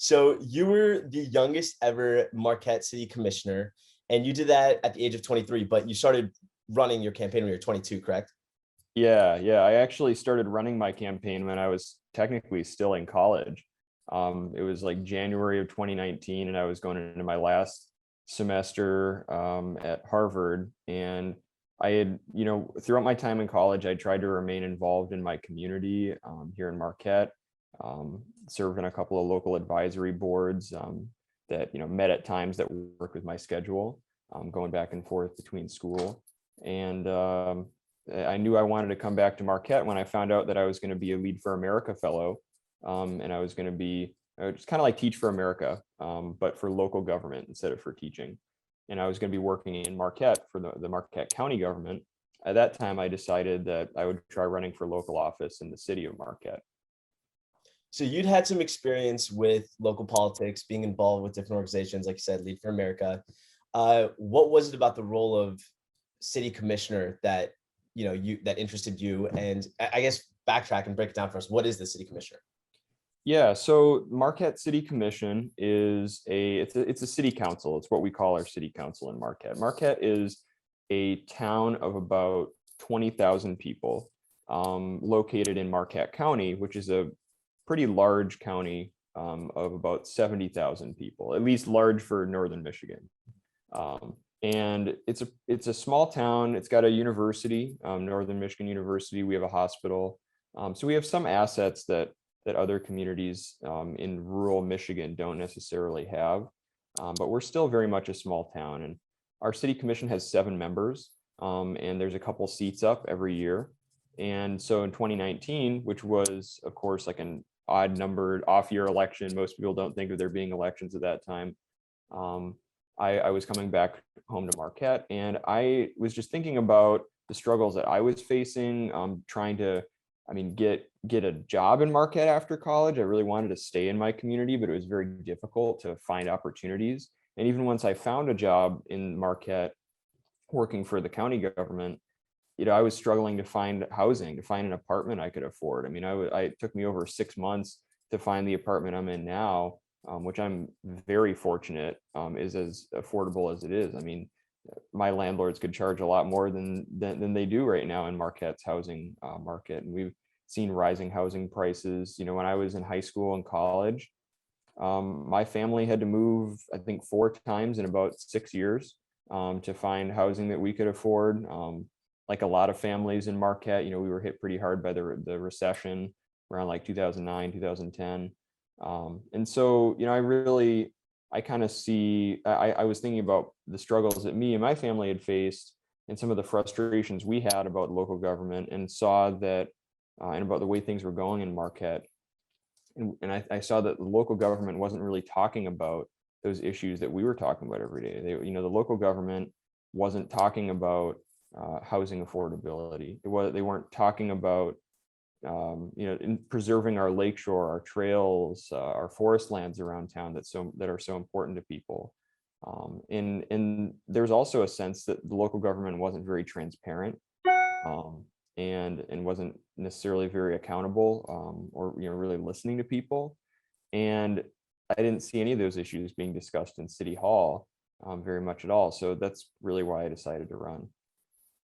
So you were the youngest ever Marquette City Commissioner, and you did that at the age of 23, but you started running your campaign when you were 22, correct? Yeah. I actually started running my campaign when I was technically still in college. It was like January of 2019, and I was going into my last semester at Harvard. And I had, throughout my time in college, I tried to remain involved in my community here in Marquette, served in a couple of local advisory boards that, met at times that worked with my schedule, going back and forth between school. And I knew I wanted to come back to Marquette when I found out that I was going to be a Lead for America fellow. And I was going to be just kind of like Teach for America, but for local government instead of for teaching. And I was going to be working in Marquette for the Marquette County government. At that time, I decided that I would try running for local office in the city of Marquette. So you'd had some experience with local politics, being involved with different organizations, like you said, Lead for America. What was it about the role of city commissioner that that interested you? And I guess backtrack and break it down for us. What is the city commissioner? Yeah, so Marquette City Commission is it's a city council. It's what we call our city council in Marquette. Marquette is a town of about 20,000 people, located in Marquette County, which is a pretty large county of about 70,000 people, at least large for northern Michigan. And it's a small town. It's got a university, Northern Michigan University. We have a hospital. So we have some assets that other communities in rural Michigan don't necessarily have. But we're still very much a small town. And our city commission has 7 members, and there's a couple seats up every year. And so in 2019, which was, of course, like an odd numbered off year election, most people don't think of there being elections at that time. I was coming back home to Marquette, and I was just thinking about the struggles that I was facing, trying to, get a job in Marquette after college. I really wanted to stay in my community, but it was very difficult to find opportunities. And even once I found a job in Marquette working for the county government, I was struggling to find housing, to find an apartment I could afford. It took me over 6 months to find the apartment I'm in now, which I'm very fortunate is as affordable as it is. My landlords could charge a lot more than they do right now in Marquette's housing market. And we've seen rising housing prices. When I was in high school and college, my family had to move, I think, 4 times in about 6 years to find housing that we could afford. Like a lot of families in Marquette, we were hit pretty hard by the recession around like 2009, 2010. And so, I kind of see, I was thinking about the struggles that me and my family had faced and some of the frustrations we had about local government, and saw that, and about the way things were going in Marquette. And I saw that the local government wasn't really talking about those issues that we were talking about every day. The local government wasn't talking about housing affordability. They weren't talking about in preserving our lakeshore, our trails, our forest lands around town that are so important to people. And there's also a sense that the local government wasn't very transparent, and wasn't necessarily very accountable, or really listening to people. And I didn't see any of those issues being discussed in City Hall very much at all. So that's really why I decided to run.